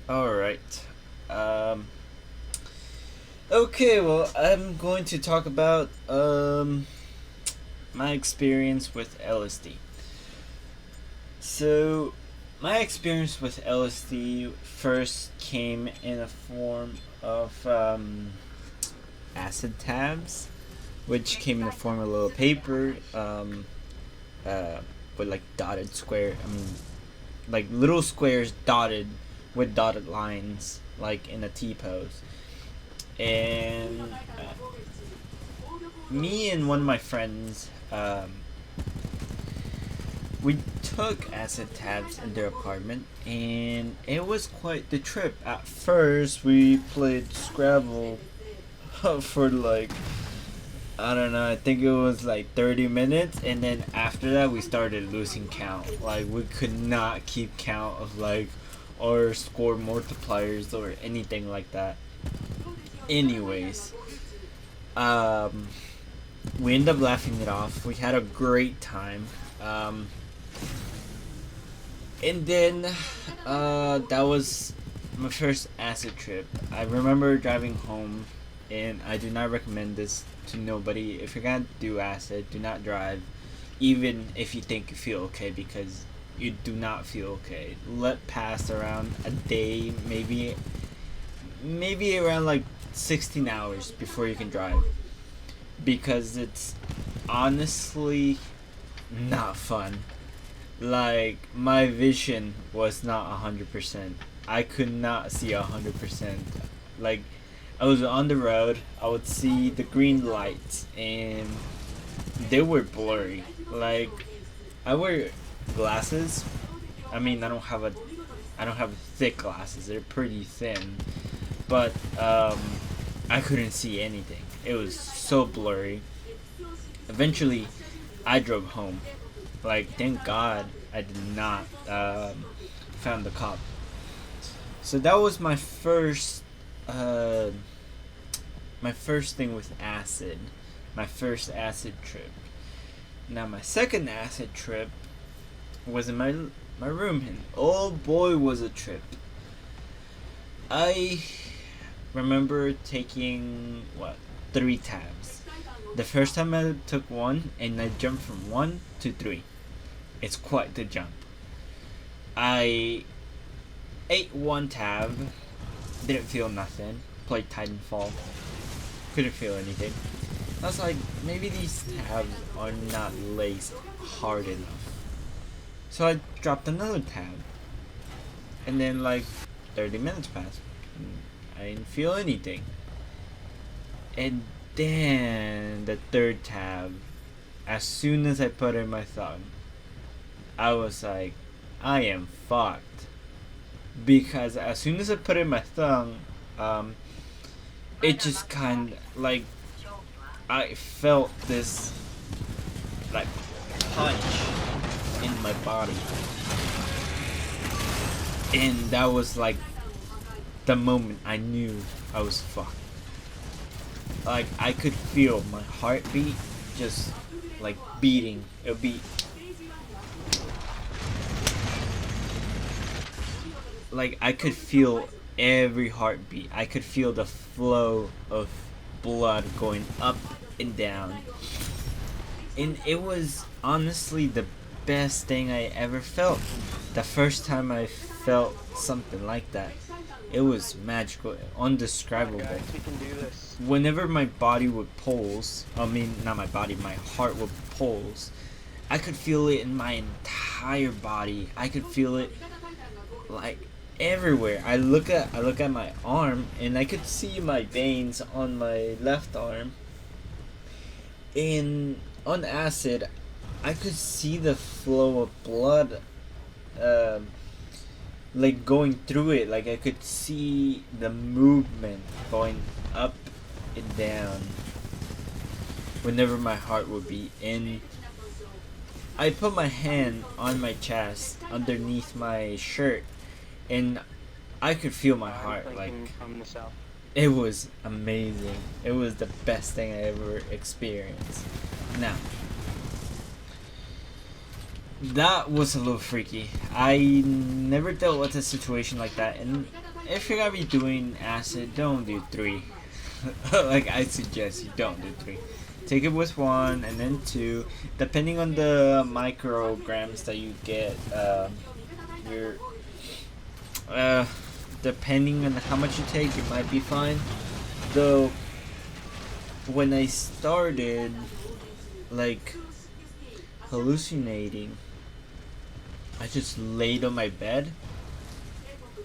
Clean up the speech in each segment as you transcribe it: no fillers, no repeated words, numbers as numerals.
All right. Um, okay, well, I'm going to talk about my experience with LSD. So, my experience with LSD first came in a form of acid tabs, which came in the form of a little paper uh, with like dotted square. I mean, like little squares dotted with dotted lines, like in a T pose. And me and one of my friends, we took acid tabs in their apartment, and it was quite the trip. At first, we played Scrabble for like, I don't know, I think it was like 30 minutes, and then after that, we started losing count. Like, we could not keep count of like our score multipliers or anything like that. Anyways, um, we ended up laughing it off. We had a great time. Um, and then that was my first acid trip. I remember driving home, and I do not recommend this to nobody. If you're gonna do acid, do not drive, even if you think you feel okay, because you do not feel okay. Let pass around a day, maybe around like 16 hours before you can drive, because it's honestly not fun. Like, my vision was not 100%. I could not see 100%. Like, I was on the road, I would see the green lights, and they were blurry. Like, I wear glasses. I mean, I don't have thick glasses. They're pretty thin, but I couldn't see anything. It was so blurry. Eventually, I drove home. Like, thank God I did not found the cop. So that was uh, my first thing with acid, my first acid trip. Now my second acid trip was in my room, and oh boy, was a trip. I remember taking what, three tabs. The first time I took one, and I jumped from one to three. It's quite the jump. I ate one tab, didn't feel nothing. Played Titanfall, couldn't feel anything. I was like, maybe these tabs are not laced hard enough. So I dropped another tab, and then like 30 minutes passed. I didn't feel anything. And then the third tab, as soon as I put in my thumb, I was like, I am fucked. Because as soon as I put in my thumb, it just kind of like, I felt this like punch in my body, and that was like the moment I knew I was fucked. Like, I could feel my heartbeat just like beating. It would be like I could feel every heartbeat. I could feel the flow of blood going up and down. And it was honestly the best thing I ever felt. The first time I felt something like that. It was magical, Come on, undescribable. guys, we can do this. Whenever my body would pulse, I mean, not my body, my heart would pulse, I could feel it in my entire body. I could feel it like everywhere. I look at my arm, and I could see my veins on my left arm. And on acid, I could see the flow of blood, um, like going through it. Like, I could see the movement going up and down whenever my heart would beat. And I put my hand on my chest underneath my shirt, and I could feel my I'm heart. Like, thinking from the south. it was amazing. It was the best thing I ever experienced. Now, that was a little freaky. I never dealt with a situation like that, and if you're gonna be doing acid, don't do 3. Like, I suggest you don't do 3. Take it with 1 and then 2. Depending on the micrograms that you get, your depending on how much you take, it might be fine. Though, when I started, like, hallucinating, I just laid on my bed,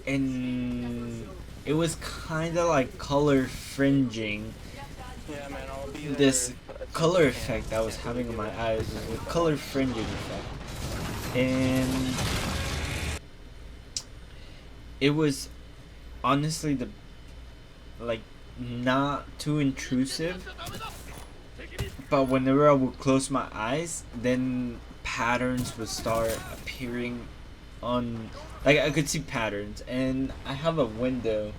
and it was kind of like color fringing. Yeah, man, I'll be there. This color effect I was having on my eyes was a color fringing effect, and it was honestly the like not too intrusive, but whenever I would close my eyes, then patterns would start appearing on, like, I could see patterns. And I have a window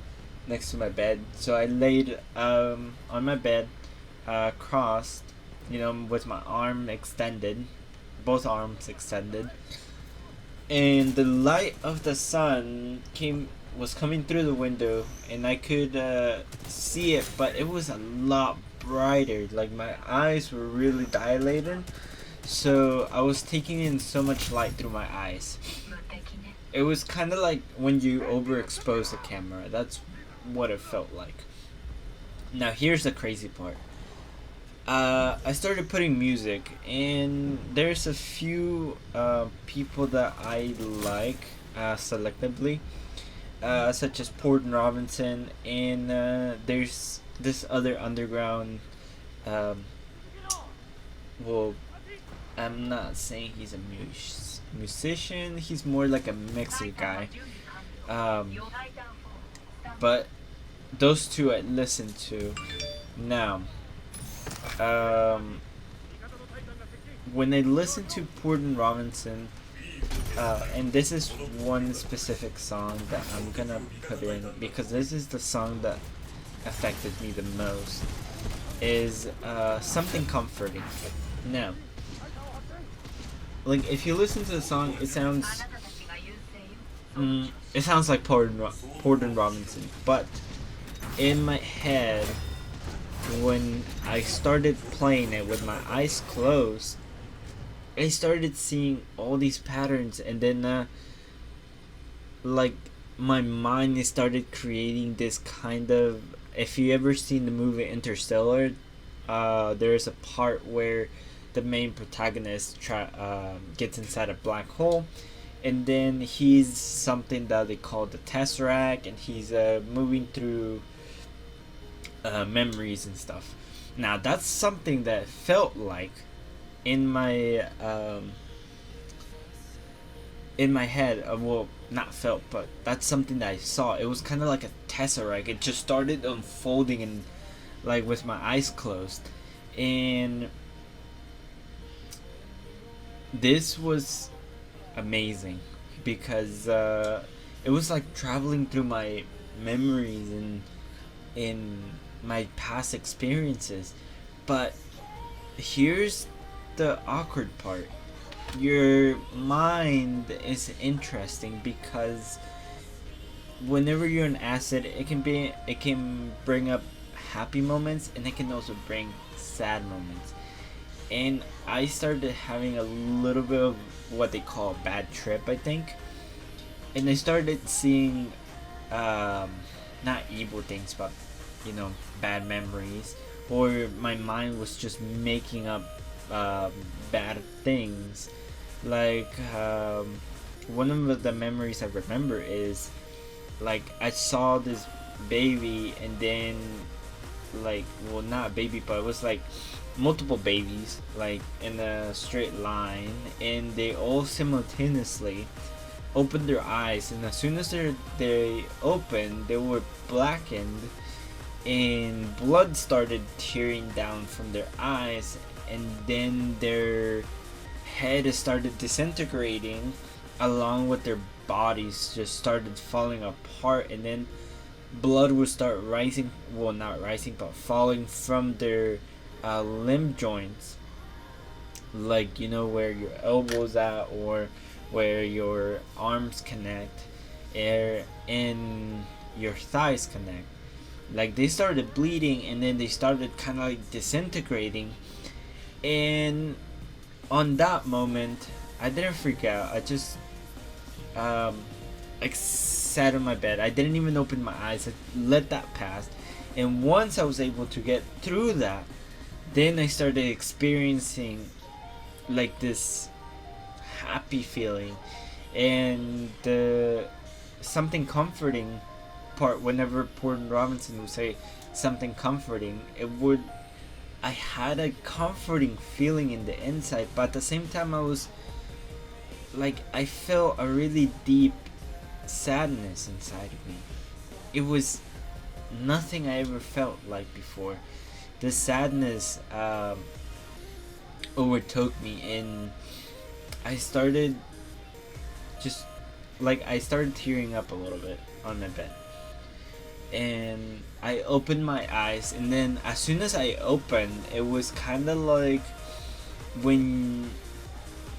next to my bed, so I laid on my bed, crossed, with my arm extended, both arms extended, and the light of the sun was coming through the window, and I could see it, but it was a lot brighter. Like, my eyes were really dilated, so I was taking in so much light through my eyes. It was kind of like when you overexpose the camera. That's what it felt like. Now here's the crazy part. I started putting music, and there's a few people that I like selectively, such as Porton Robinson, and there's this other underground. Well, I'm not saying he's a musician. He's more like a mixer guy. But those two I listen to now. When I listen to Porton Robinson, and this is one specific song that I'm gonna put in because this is the song that affected me the most, is Something Comforting. Now, like, if you listen to the song, it sounds like Porton Robinson, but in my head, when I started playing it with my eyes closed, I started seeing all these patterns, and then like, my mind started creating this kind of, if you ever seen the movie Interstellar, there's a part where the main protagonist gets inside a black hole, and then he's something that they call the Tesseract, and he's moving through memories and stuff. Now that's something that felt like in my head. Well, not felt, but that's something that I saw. It was kind of like a Tesseract. It just started unfolding, and like with my eyes closed, and this was amazing because it was like traveling through my memories and in my past experiences. But here's the awkward part. Your mind is interesting because whenever you're on acid, it can bring up happy moments, and it can also bring sad moments. And I started having a little bit of what they call a bad trip, I think. And I started seeing not evil things, but bad memories, or my mind was just making up bad things. Like, one of the memories I remember is, like, I saw this baby, and then, like, well, not a baby, but it was like multiple babies, like, in a straight line, and they all simultaneously opened their eyes, and as soon as they opened, they were blackened, and blood started tearing down from their eyes, and then their head started disintegrating along with their bodies just started falling apart, and then blood would start rising, well, not rising, but falling from their limb joints, like, where your elbows at, or where your arms connect, and your thighs connect. Like they started bleeding, and then they started kind of like disintegrating. And on that moment, I didn't freak out. I just like sat on my bed. I didn't even open my eyes. I let that pass. And once I was able to get through that, then I started experiencing like this happy feeling and something comforting part. Whenever Gordon Robinson would say something comforting, I had a comforting feeling in the inside, but at the same time I felt a really deep sadness inside of me. It was nothing I ever felt like before. This sadness overtook me, and I started I started tearing up a little bit on my bed. And I opened my eyes, and then as soon as I opened, it was kind of like when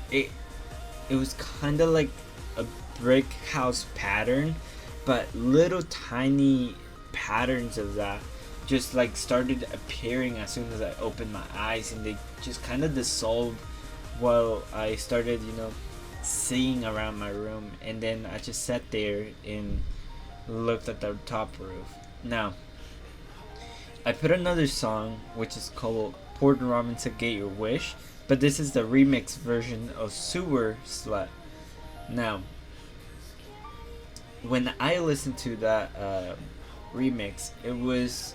it was kind of like a brick house pattern, but little tiny patterns of that just like started appearing as soon as I opened my eyes, and they just kind of dissolved while I started, seeing around my room. And then I just sat there and looked at the top roof. Now, I put another song which is called Gordon Robinson Get Your Wish, but this is the remix version of Sewer Slut. Now, when I listened to that remix, it was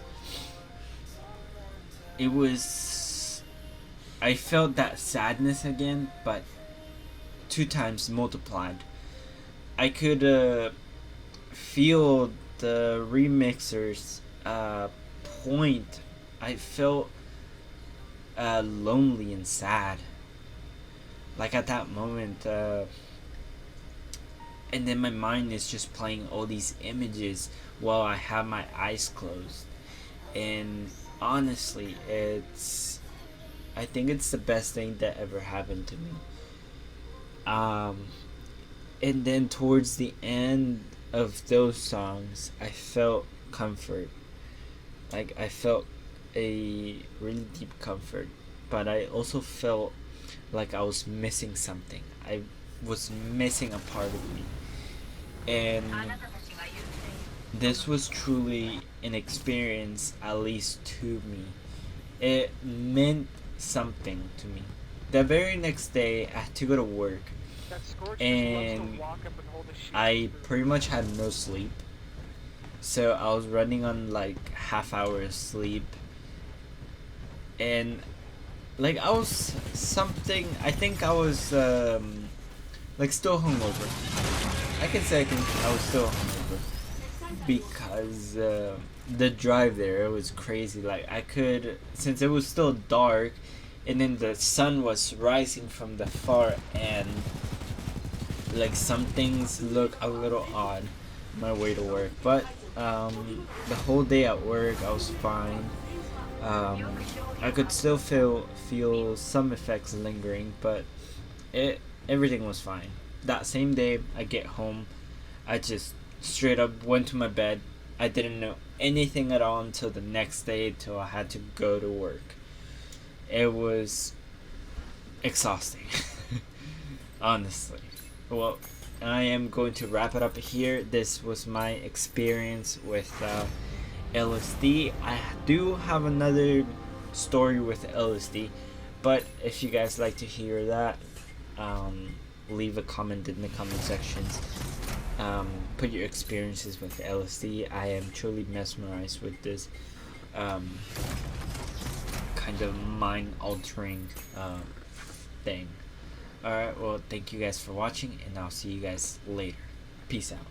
I felt that sadness again, but 2 times multiplied. I could feel the remixer's point. I felt lonely and sad, like at that moment, and then my mind is just playing all these images while I have my eyes closed. And honestly, I think it's the best thing that ever happened to me. And then towards the end of those songs, I felt comfort. Like I felt a really deep comfort, but I also felt like I was missing something. I was missing a part of me. And this was truly an experience, at least to me. It meant something to me. The very next day, I had to go to work, and I pretty much had no sleep. So I was running on like half hour of sleep, and like I was something. I think I was like still hungover. I was still hungover because the drive there, it was crazy. Like I could, since it was still dark, and then the sun was rising from the far end. Like some things look a little odd my way to work, but the whole day at work I was fine. I could still feel some effects lingering, but everything was fine. That same day I get home, I just straight up went to my bed. I didn't know anything at all until the next day, till I had to go to work. It was exhausting. Honestly. Well, I am going to wrap it up here. This was my experience with LSD. I do have another story with LSD, but if you guys like to hear that, leave a comment in the comment sections. Put your experiences with LSD. I am truly mesmerized with this kind of mind altering thing. Alright, well, thank you guys for watching, and I'll see you guys later. Peace out.